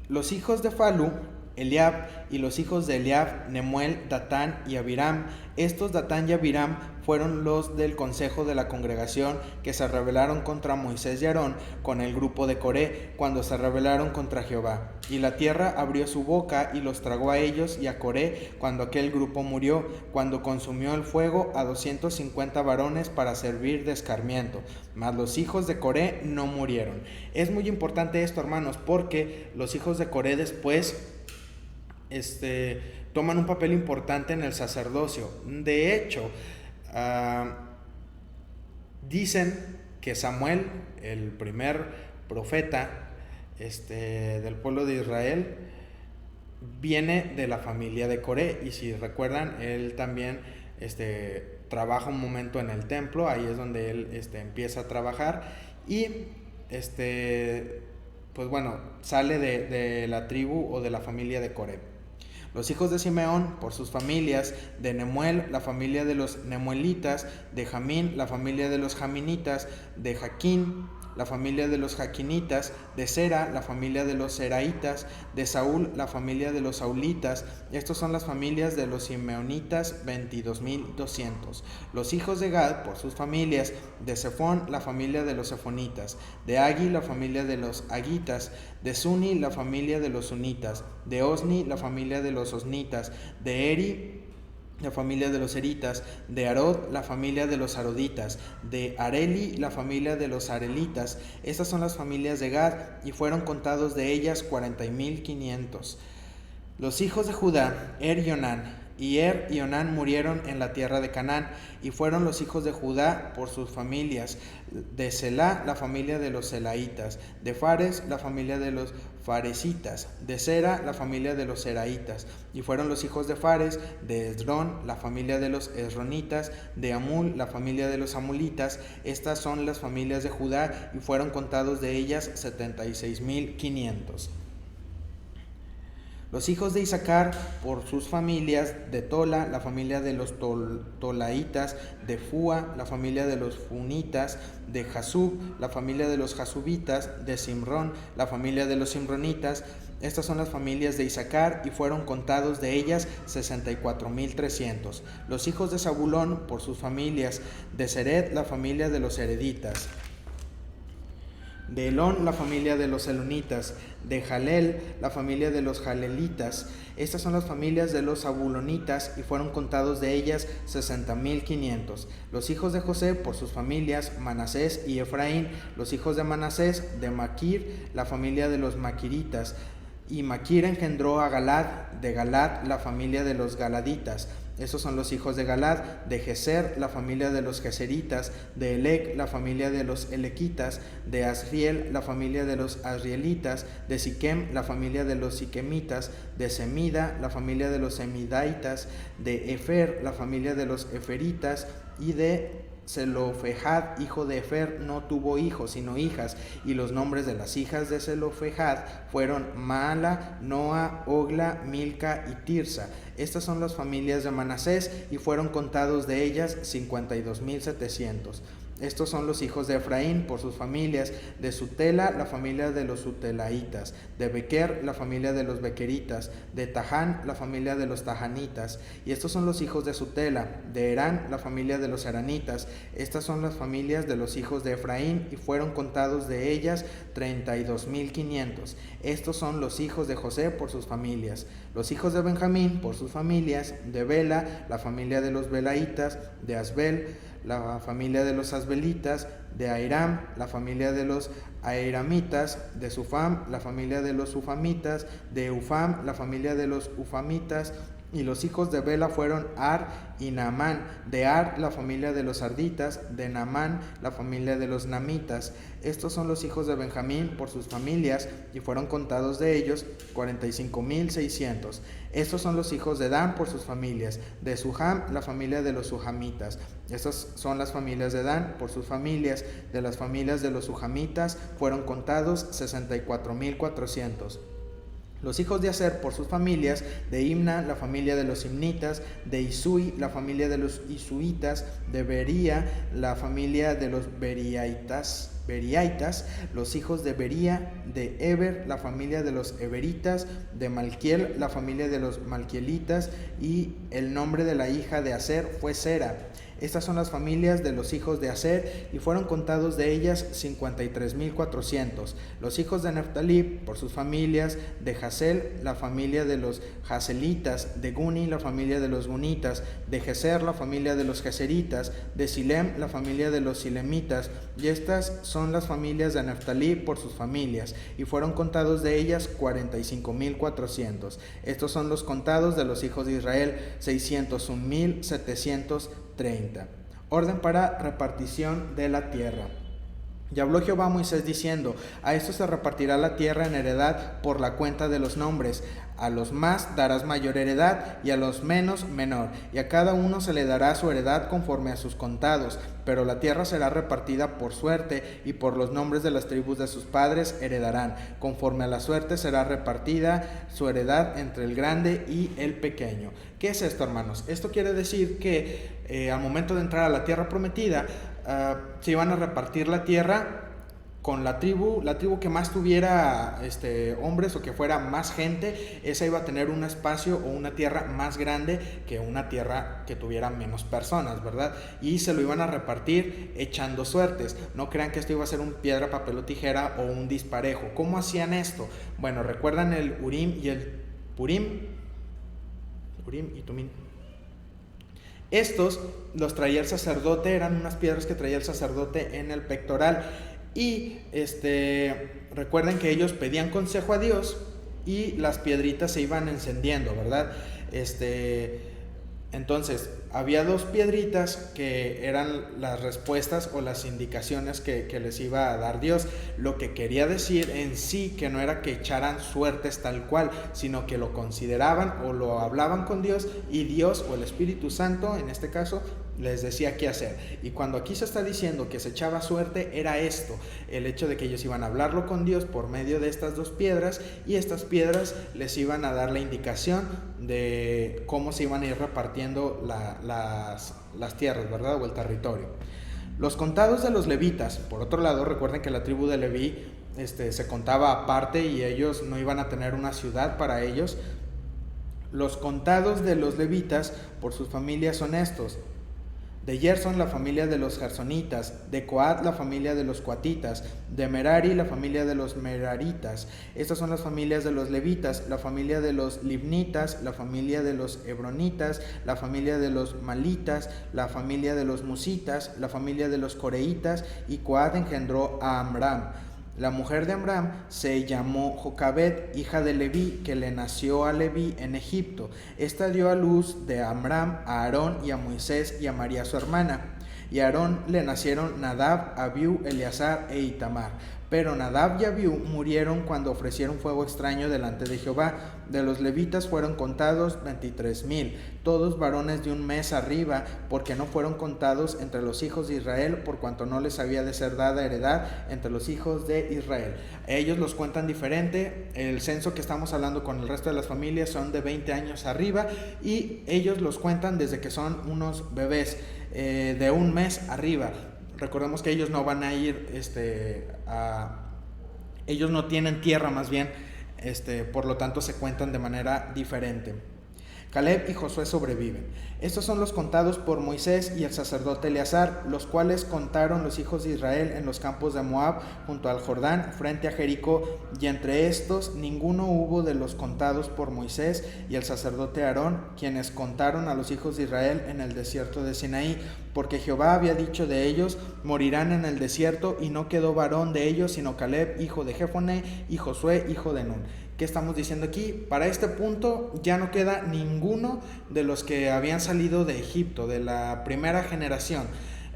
Los hijos de Falu, Eliab, y los hijos de Eliab, Nemuel, Datán y Abiram. Estos Datán y Abiram fueron los del consejo de la congregación que se rebelaron contra Moisés y Aarón con el grupo de Coré cuando se rebelaron contra Jehová. Y la tierra abrió su boca y los tragó a ellos y a Coré cuando aquel grupo murió, cuando consumió el fuego a 250 varones para servir de escarmiento. Mas los hijos de Coré no murieron. Es muy importante esto, hermanos, porque los hijos de Coré después toman un papel importante en el sacerdocio. De hecho, dicen que Samuel, el primer profeta del pueblo de Israel, viene de la familia de Coré. Y si recuerdan, él también trabaja un momento en el templo. Ahí es donde él empieza a trabajar. Y pues bueno, sale de la tribu o de la familia de Coré. Los hijos de Simeón, por sus familias, de Nemuel, la familia de los nemuelitas, de Jamín, la familia de los jaminitas, de Jaquín, la familia de los jaquinitas, de Sera, la familia de los seraitas, de Saúl, la familia de los saulitas. Estos son las familias de los simeonitas, 22,200. Los hijos de Gad, por sus familias, de Sefón, la familia de los sefonitas, de Agi, la familia de los agitas, de Suni, la familia de los sunitas, de Osni, la familia de los osnitas, de Eri, la familia de los eritas, de Arod, la familia de los aroditas, de Areli, la familia de los arelitas. Estas son las familias de Gad, y fueron contados de ellas 40,500. Los hijos de Judá, y Onán. Y y Onán murieron en la tierra de Canaán, y fueron los hijos de Judá por sus familias: de Selá, la familia de los selaitas; de Fares, la familia de los faresitas; de Sera, la familia de los seraitas. Y fueron los hijos de Fares: de Esrón, la familia de los esronitas; de Amul, la familia de los amulitas. Estas son las familias de Judá, y fueron contados de ellas 76,500. Los hijos de Isaacar, por sus familias: de Tola, la familia de los tolaitas; de Fua, la familia de los funitas; de Jasub, la familia de los jasubitas; de Simrón, la familia de los simronitas. Estas son las familias de Isaacar, y fueron contados de ellas 64,300. Los hijos de Zabulón, por sus familias: de Sered, la familia de los sereditas; de Elón, la familia de los elonitas; de Jalel, la familia de los jalelitas. Estas son las familias de los zabulonitas, y fueron contados de ellas 60,500. Los hijos de José, por sus familias: Manasés y Efraín. Los hijos de Manasés: de Maquir, la familia de los maquiritas. Y Maquir engendró a Galad; de Galad, la familia de los galaditas. Estos son los hijos de Galad: de Geser, la familia de los geseritas; de Elec, la familia de los elequitas; de Asriel, la familia de los asrielitas; de Siquem, la familia de los siquemitas; de Semida, la familia de los semidaitas; de Efer, la familia de los eferitas; y de Zelofehad, hijo de Efer, no tuvo hijos sino hijas, y los nombres de las hijas de Zelofehad fueron Maala, Noa, Ogla, Milca y Tirsa. Estas son las familias de Manasés, y fueron contados de ellas 52,700. Estos son los hijos de Efraín, por sus familias: de Sutela, la familia de los sutelaitas; de Bequer, la familia de los bequeritas; de Taján, la familia de los tajanitas. Y estos son los hijos de Sutela: de Herán, la familia de los heranitas. Estas son las familias de los hijos de Efraín, y fueron contados de ellas 32,500. Estos son los hijos de José, por sus familias. Los hijos de Benjamín, por sus familias: de Bela, la familia de los belaitas; de Asbel, la familia de los asbelitas; de Airam, la familia de los airamitas; de Sufam, la familia de los sufamitas; de Ufam, la familia de los ufamitas; Y los hijos de Bela fueron Ar y Naamán. De Ar, la familia de los arditas; de Naamán, la familia de los namitas. Estos son los hijos de Benjamín por sus familias, y fueron contados de ellos 45,600. Estos son los hijos de Dan por sus familias. De Suham, la familia de los suhamitas. Estas son las familias de Dan por sus familias. De las familias de los suhamitas fueron contados 64,400. Los hijos de Aser por sus familias: de Imna, la familia de los imnitas; de Isui, la familia de los isuitas; de Bería, la familia de los beriaitas; los hijos de Bería; de Eber, la familia de los eberitas; de Malquiel, la familia de los malquielitas; y el nombre de la hija de Aser fue Sera. Estas son las familias de los hijos de Aser, y fueron contados de ellas 53,400. Los hijos de Neftalí por sus familias: de Jasel, la familia de los jaselitas; de Guni, la familia de los gunitas; de Geser, la familia de los geseritas; de Silem, la familia de los silemitas. Y estas son las familias de Neftalí por sus familias, y fueron contados de ellas 45,400. Estos son los contados de los hijos de Israel: 601,730. Orden para repartición de la tierra. Y habló Jehová a Moisés diciendo: a esto se repartirá la tierra en heredad por la cuenta de los nombres. A los más darás mayor heredad, y a los menos menor, y a cada uno se le dará su heredad conforme a sus contados. Pero la tierra será repartida por suerte, y por los nombres de las tribus de sus padres heredarán. Conforme a la suerte será repartida su heredad entre el grande y el pequeño. ¿Qué es esto, hermanos? Esto quiere decir que al momento de entrar a la tierra prometida, se iban a repartir la tierra con la tribu que más tuviera hombres, o que fuera más gente. Esa iba a tener un espacio o una tierra más grande que una tierra que tuviera menos personas, ¿verdad? Y se lo iban a repartir echando suertes. No crean que esto iba a ser un piedra, papel o tijera o un disparejo. ¿Cómo hacían esto? Bueno, ¿recuerdan el Urim y el Purim? Urim y Tumim. Estos los traía el sacerdote, eran unas piedras que traía el sacerdote en el pectoral. Y recuerden que ellos pedían consejo a Dios y las piedritas se iban encendiendo, ¿verdad? Entonces, había dos piedritas que eran las respuestas o las indicaciones que les iba a dar Dios. Lo que quería decir en sí que no era que echaran suertes tal cual, sino que lo consideraban o lo hablaban con Dios, y Dios o el Espíritu Santo, en este caso, les decía qué hacer. Y cuando aquí se está diciendo que se echaba suerte, era esto, el hecho de que ellos iban a hablarlo con Dios por medio de estas dos piedras, y estas piedras les iban a dar la indicación de cómo se iban a ir repartiendo las tierras, ¿verdad? O el territorio. Los contados de los levitas, por otro lado, recuerden que la tribu de Leví se contaba aparte, y ellos no iban a tener una ciudad para ellos. Los contados de los levitas por sus familias son estos: de Gerson, la familia de los gersonitas; de Coat, la familia de los coatitas; de Merari, la familia de los meraritas. Estas son las familias de los levitas: la familia de los libnitas; la familia de los hebronitas; la familia de los malitas; la familia de los musitas; la familia de los coreitas. Y Coat engendró a Amram. La mujer de Amram se llamó Jocabed, hija de Leví, que le nació a Leví en Egipto. Esta dio a luz de Amram a Aarón y a Moisés y a María su hermana. Y a Aarón le nacieron Nadab, Abiú, Eleazar e Itamar. Pero Nadab y Abiú murieron cuando ofrecieron fuego extraño delante de Jehová. De los levitas fueron contados 23,000, todos varones de un mes arriba, porque no fueron contados entre los hijos de Israel, por cuanto no les había de ser dada heredad entre los hijos de Israel. Ellos los cuentan diferente. El censo que estamos hablando con el resto de las familias son de 20 años arriba, y ellos los cuentan desde que son unos bebés, de un mes arriba. Recordemos que ellos no van a ir ellos no tienen tierra, más bien, por lo tanto se cuentan de manera diferente. Caleb y Josué sobreviven. Estos son los contados por Moisés y el sacerdote Eleazar, los cuales contaron los hijos de Israel en los campos de Moab, junto al Jordán, frente a Jericó, y entre estos ninguno hubo de los contados por Moisés y el sacerdote Aarón, quienes contaron a los hijos de Israel en el desierto de Sinaí, porque Jehová había dicho de ellos: morirán en el desierto, y no quedó varón de ellos sino Caleb, hijo de Jefone, y Josué, hijo de Nun. ¿Qué estamos diciendo aquí? Para este punto ya no queda ninguno de los que habían salido de Egipto, de la primera generación.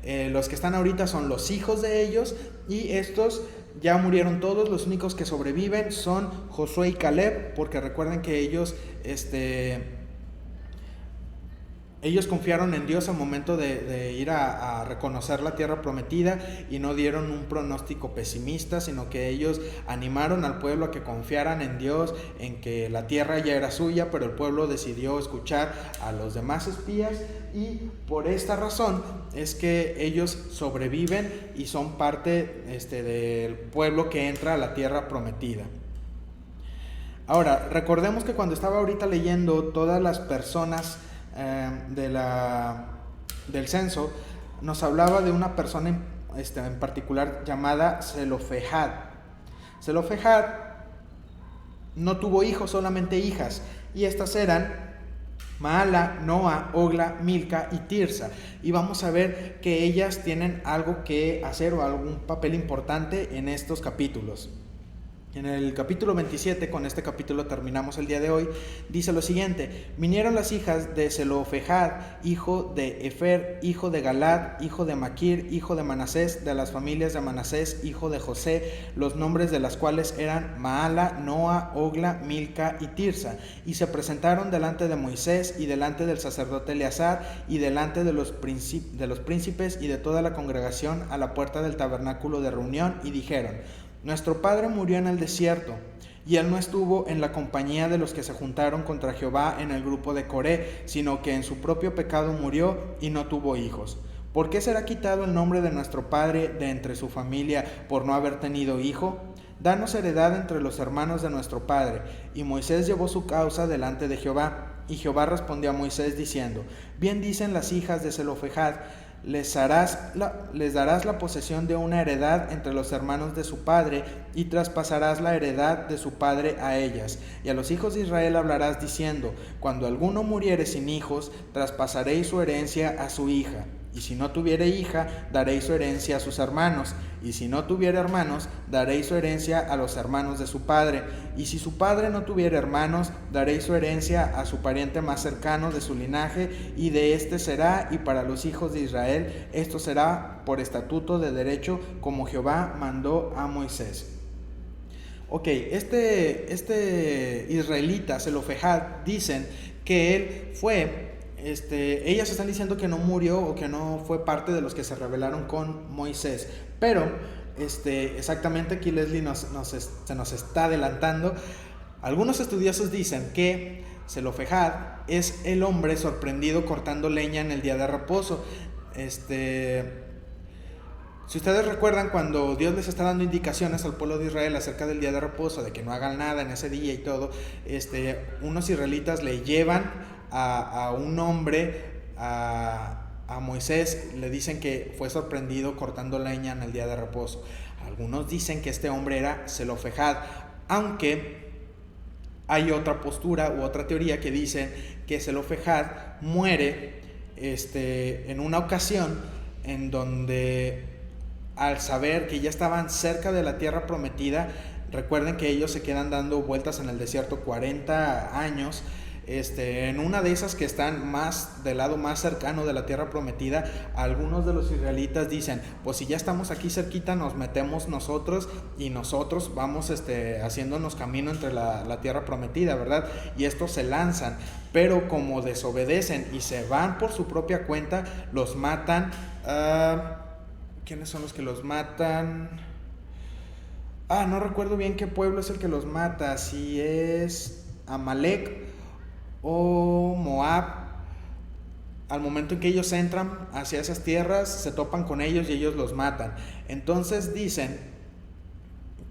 Los que están ahorita son los hijos de ellos, y estos ya murieron todos. Los únicos que sobreviven son Josué y Caleb, porque recuerden que ellos confiaron en Dios al momento de ir a reconocer la tierra prometida, y no dieron un pronóstico pesimista, sino que ellos animaron al pueblo a que confiaran en Dios, en que la tierra ya era suya, pero el pueblo decidió escuchar a los demás espías, y por esta razón es que ellos sobreviven y son parte del pueblo que entra a la tierra prometida. Ahora, recordemos que cuando estaba ahorita leyendo todas las personas del censo, nos hablaba de una persona en particular llamada Zelofehad. Zelofehad no tuvo hijos, solamente hijas, y estas eran Maala, Noa, Ogla, Milca y Tirsa. Y vamos a ver que ellas tienen algo que hacer o algún papel importante en estos capítulos. En el capítulo 27, con este capítulo terminamos el día de hoy, dice lo siguiente: vinieron las hijas de Zelofehad, hijo de Efer, hijo de Galad, hijo de Maquir, hijo de Manasés, de las familias de Manasés, hijo de José, los nombres de las cuales eran Maala, Noa, Ogla, Milca y Tirsa, y se presentaron delante de Moisés y delante del sacerdote Eleazar y delante de los príncipes y de toda la congregación a la puerta del tabernáculo de reunión, y dijeron: nuestro padre murió en el desierto, y él no estuvo en la compañía de los que se juntaron contra Jehová en el grupo de Coré, sino que en su propio pecado murió y no tuvo hijos. ¿Por qué será quitado el nombre de nuestro padre de entre su familia por no haber tenido hijo? Danos heredad entre los hermanos de nuestro padre. Y Moisés llevó su causa delante de Jehová. Y Jehová respondió a Moisés diciendo: bien dicen las hijas de Zelofehad, les darás la posesión de una heredad entre los hermanos de su padre, y traspasarás la heredad de su padre a ellas. Y a los hijos de Israel hablarás diciendo: cuando alguno muriere sin hijos, traspasaréis su herencia a su hija. Y si no tuviere hija, daréis su herencia a sus hermanos. Y si no tuviere hermanos, daréis su herencia a los hermanos de su padre. Y si su padre no tuviere hermanos, daréis su herencia a su pariente más cercano de su linaje, y de éste será. Y para los hijos de Israel esto será por estatuto de derecho, como Jehová mandó a Moisés. Ok, este israelita, Zelofehad, dicen que él fue... ellas están diciendo que no murió o que no fue parte de los que se rebelaron con Moisés, pero exactamente aquí Leslie se nos está adelantando. Algunos estudiosos dicen que Zelofehad es el hombre sorprendido cortando leña en el día de reposo. Si ustedes recuerdan, cuando Dios les está dando indicaciones al pueblo de Israel acerca del día de reposo, de que no hagan nada en ese día y todo, unos israelitas le llevan a un hombre, a Moisés, le dicen que fue sorprendido cortando leña en el día de reposo. Algunos dicen que este hombre era Zelofehad, aunque hay otra postura u otra teoría que dice que Zelofehad muere en una ocasión en donde, al saber que ya estaban cerca de la tierra prometida, recuerden que ellos se quedan dando vueltas en el desierto 40 años, en una de esas que están más del lado más cercano de la tierra prometida, algunos de los israelitas dicen: pues si ya estamos aquí cerquita, nos metemos nosotros y nosotros vamos haciéndonos camino entre la tierra prometida, ¿verdad? Y estos se lanzan, pero como desobedecen y se van por su propia cuenta, los matan. ¿Quiénes son los que los matan? No recuerdo bien qué pueblo es el que los mata, si es Amalek o Moab. Al momento en que ellos entran hacia esas tierras, se topan con ellos y ellos los matan. Entonces dicen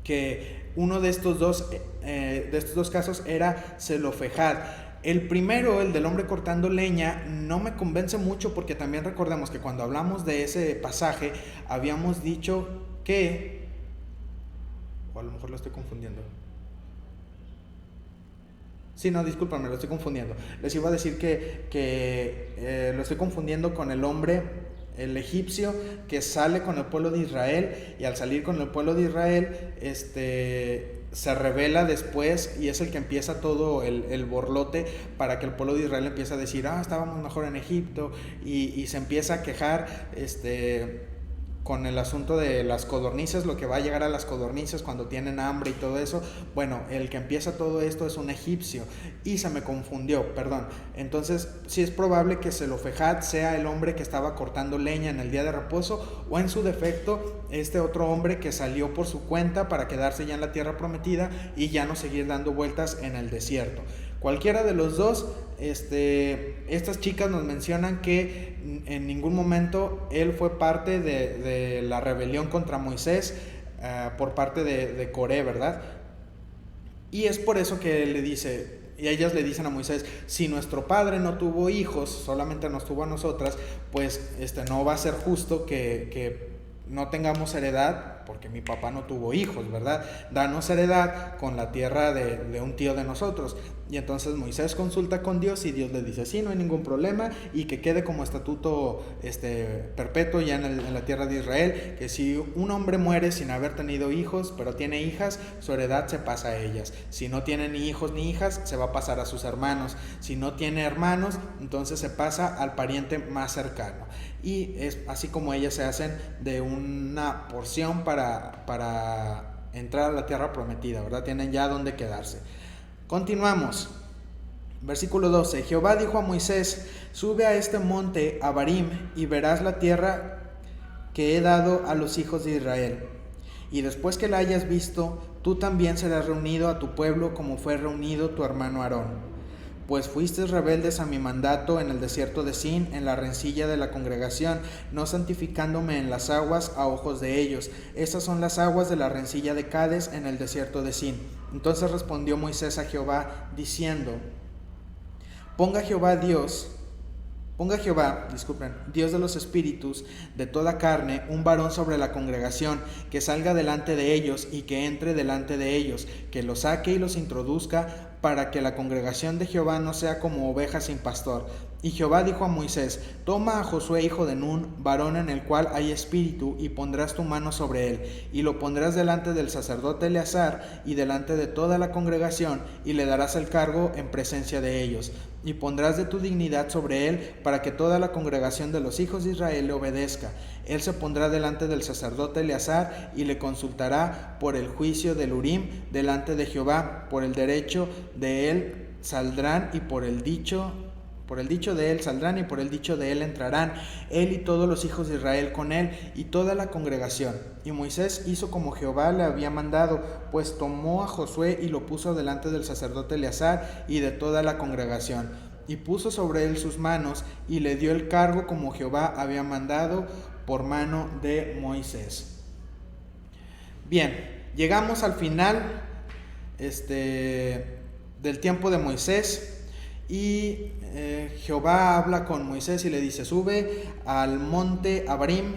que uno de estos dos casos era Zelofehad. El primero, el del hombre cortando leña, no me convence mucho, porque también recordemos que cuando hablamos de ese pasaje habíamos dicho que, o a lo mejor lo estoy confundiendo. Sí, no, discúlpame, lo estoy confundiendo. Les iba a decir que lo estoy confundiendo con el hombre, el egipcio, que sale con el pueblo de Israel, y al salir con el pueblo de Israel, se revela después y es el que empieza todo el borlote para que el pueblo de Israel empiece a decir, estábamos mejor en Egipto, y se empieza a quejar con el asunto de las codornices, lo que va a llegar a las codornices cuando tienen hambre y todo eso. Bueno, el que empieza todo esto es un egipcio, y se me confundió, perdón. Entonces, sí es probable que Zelofejad sea el hombre que estaba cortando leña en el día de reposo, o en su defecto, este otro hombre que salió por su cuenta para quedarse ya en la tierra prometida y ya no seguir dando vueltas en el desierto. Cualquiera de los dos, estas chicas nos mencionan que en ningún momento él fue parte de la rebelión contra Moisés por parte de Coré, ¿verdad? Y es por eso que le dice, y ellas le dicen a Moisés, si nuestro padre no tuvo hijos, solamente nos tuvo a nosotras, pues no va a ser justo que no tengamos heredad, porque mi papá no tuvo hijos, ¿verdad? Danos heredad con la tierra de un tío de nosotros. Y entonces Moisés consulta con Dios y Dios le dice, sí, no hay ningún problema, y que quede como estatuto perpetuo ya en la tierra de Israel, que si un hombre muere sin haber tenido hijos, pero tiene hijas, su heredad se pasa a ellas. Si no tiene ni hijos ni hijas, se va a pasar a sus hermanos. Si no tiene hermanos, entonces se pasa al pariente más cercano. Y es así como ellas se hacen de una porción para entrar a la tierra prometida, ¿verdad? Tienen ya donde quedarse. Continuamos. Versículo 12. Jehová dijo a Moisés, sube a este monte Abarim y verás la tierra que he dado a los hijos de Israel. Y después que la hayas visto, tú también serás reunido a tu pueblo como fue reunido tu hermano Aarón. Pues fuisteis rebeldes a mi mandato en el desierto de Sin, en la rencilla de la congregación, no santificándome en las aguas a ojos de ellos. Estas son las aguas de la rencilla de Cades en el desierto de Sin. Entonces respondió Moisés a Jehová, diciendo, Ponga Jehová, Dios de los espíritus de toda carne, un varón sobre la congregación, que salga delante de ellos y que entre delante de ellos, que los saque y los introduzca, para que la congregación de Jehová no sea como oveja sin pastor. Y Jehová dijo a Moisés, toma a Josué hijo de Nun, varón en el cual hay espíritu, y pondrás tu mano sobre él, y lo pondrás delante del sacerdote Eleazar y delante de toda la congregación, y le darás el cargo en presencia de ellos. Y pondrás de tu dignidad sobre él, para que toda la congregación de los hijos de Israel le obedezca. Él se pondrá delante del sacerdote Eleazar y le consultará por el juicio del Urim delante de Jehová. Por el derecho de él saldrán y por el dicho de él saldrán y por el dicho de él entrarán, él y todos los hijos de Israel con él y toda la congregación. Y Moisés hizo como Jehová le había mandado, pues tomó a Josué y lo puso delante del sacerdote Eleazar y de toda la congregación. Y puso sobre él sus manos y le dio el cargo como Jehová había mandado por mano de Moisés. Bien, llegamos al final del tiempo de Moisés. Y Jehová habla con Moisés y le dice, sube al monte Abarim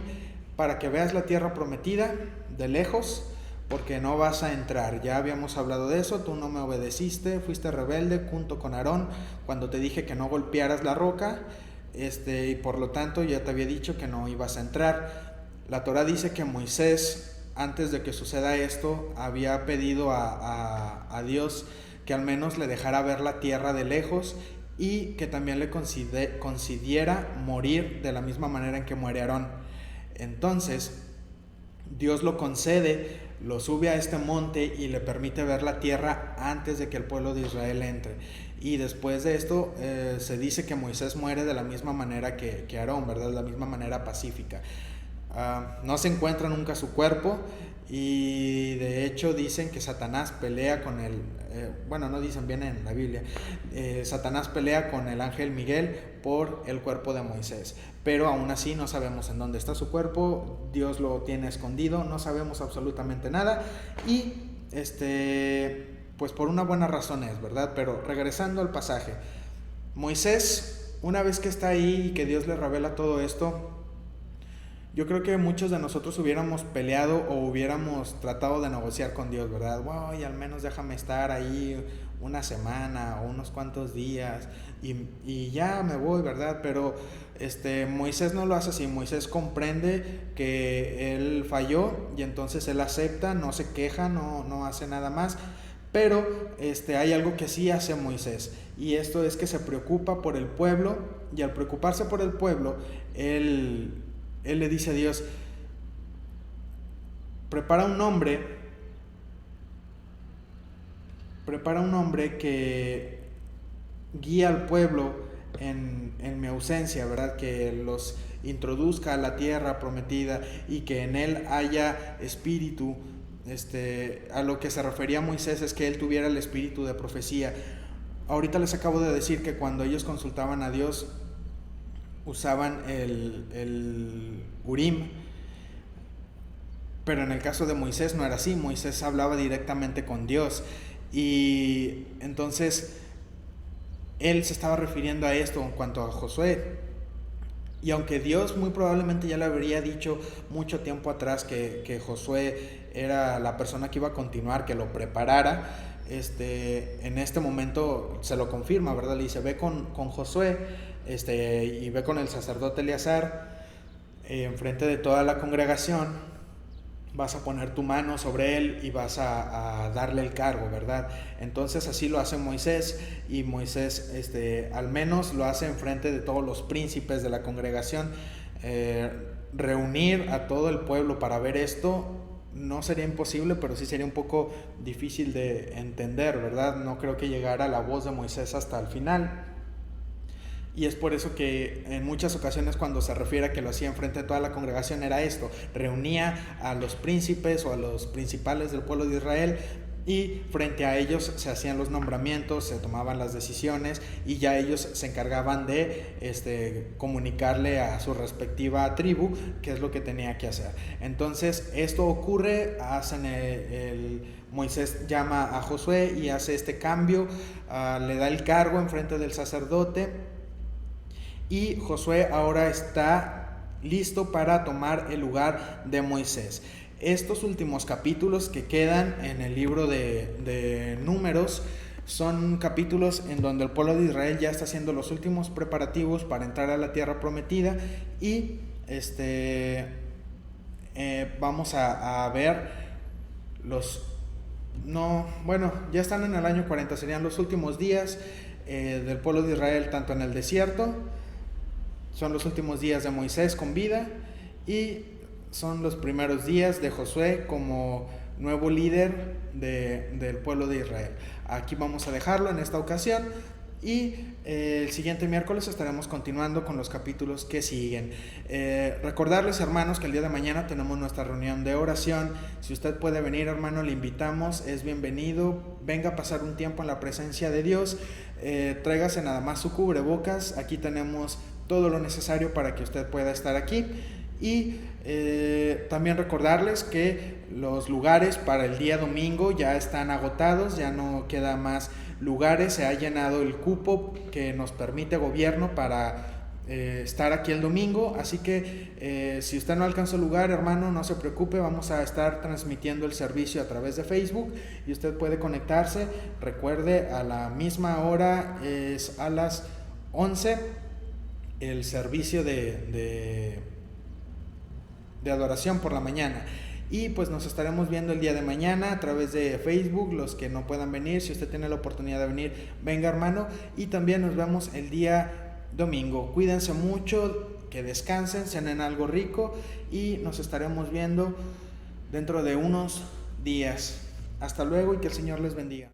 para que veas la tierra prometida de lejos, porque no vas a entrar. Ya habíamos hablado de eso, tú no me obedeciste, fuiste rebelde junto con Aarón cuando te dije que no golpearas la roca, y por lo tanto ya te había dicho que no ibas a entrar. La Torá dice que Moisés, antes de que suceda esto, había pedido a Dios que al menos le dejara ver la tierra de lejos y que también le concediera morir de la misma manera en que muere Aarón. Entonces, Dios lo concede, lo sube a este monte y le permite ver la tierra antes de que el pueblo de Israel entre. Y después de esto se dice que Moisés muere de la misma manera que Aarón, ¿verdad? De la misma manera pacífica. No se encuentra nunca su cuerpo. Y de hecho dicen que Satanás pelea con no dicen, viene en la Biblia, Satanás pelea con el ángel Miguel por el cuerpo de Moisés, pero aún así no sabemos en dónde está su cuerpo, Dios lo tiene escondido, no sabemos absolutamente nada, y pues por una buena razón es, ¿verdad? Pero regresando al pasaje, Moisés, una vez que está ahí y que Dios le revela todo esto, yo creo que muchos de nosotros hubiéramos peleado o hubiéramos tratado de negociar con Dios, ¿verdad? Wow, y al menos déjame estar ahí una semana o unos cuantos días y ya me voy, ¿verdad? Pero Moisés no lo hace así. Moisés comprende que él falló y entonces él acepta, no se queja, no hace nada más. Pero hay algo que sí hace Moisés, y esto es que se preocupa por el pueblo, y al preocuparse por el pueblo, él le dice a Dios: prepara un hombre que guíe al pueblo en mi ausencia, ¿verdad? Que los introduzca a la tierra prometida y que en él haya espíritu. A lo que se refería Moisés es que él tuviera el espíritu de profecía. Ahorita les acabo de decir que cuando ellos consultaban a Dios usaban el Urim, pero en el caso de Moisés no era así. Moisés hablaba directamente con Dios, y entonces él se estaba refiriendo a esto en cuanto a Josué. Y aunque Dios muy probablemente ya le habría dicho mucho tiempo atrás que Josué era la persona que iba a continuar, que lo preparara, en este momento se lo confirma, ¿verdad? Le dice: ve con Josué, y ve con el sacerdote Eleazar, enfrente de toda la congregación. Vas a poner tu mano sobre él y vas a darle el cargo, ¿verdad? Entonces así lo hace Moisés, y Moisés al menos lo hace enfrente de todos los príncipes de la congregación. Reunir a todo el pueblo para ver esto no sería imposible, pero sí sería un poco difícil de entender, ¿verdad? No creo que llegara la voz de Moisés hasta el final. Y es por eso que en muchas ocasiones cuando se refiere a que lo hacía enfrente de toda la congregación era esto: reunía a los príncipes o a los principales del pueblo de Israel, y frente a ellos se hacían los nombramientos, se tomaban las decisiones, y ya ellos se encargaban de comunicarle a su respectiva tribu qué es lo que tenía que hacer. Entonces esto ocurre, Moisés llama a Josué y hace este cambio, le da el cargo enfrente del sacerdote, y Josué ahora está listo para tomar el lugar de Moisés. Estos últimos capítulos que quedan en el libro de Números son capítulos en donde el pueblo de Israel ya está haciendo los últimos preparativos para entrar a la tierra prometida, y vamos a ver ya están en el año 40, serían los últimos días del pueblo de Israel, tanto en el desierto. Son los últimos días de Moisés con vida, y son los primeros días de Josué como nuevo líder del pueblo de Israel. Aquí vamos a dejarlo en esta ocasión, y el siguiente miércoles estaremos continuando con los capítulos que siguen. Recordarles, hermanos, que el día de mañana tenemos nuestra reunión de oración. Si usted puede venir, hermano, le invitamos, es bienvenido. Venga a pasar un tiempo en la presencia de Dios. Tráigase nada más su cubrebocas. Aquí tenemos todo lo necesario para que usted pueda estar aquí. Y también recordarles que los lugares para el día domingo ya están agotados, ya no queda más lugares, se ha llenado el cupo que nos permite gobierno para estar aquí el domingo. Así que si usted no alcanzó lugar, hermano, no se preocupe, vamos a estar transmitiendo el servicio a través de Facebook y usted puede conectarse. Recuerde, a la misma hora, es a las 11 el servicio de adoración por la mañana. Y pues nos estaremos viendo el día de mañana a través de Facebook. Los que no puedan venir, si usted tiene la oportunidad de venir, venga, hermano. Y también nos vemos el día domingo. Cuídense mucho, que descansen, cenen algo rico, y nos estaremos viendo dentro de unos días. Hasta luego y que el Señor les bendiga.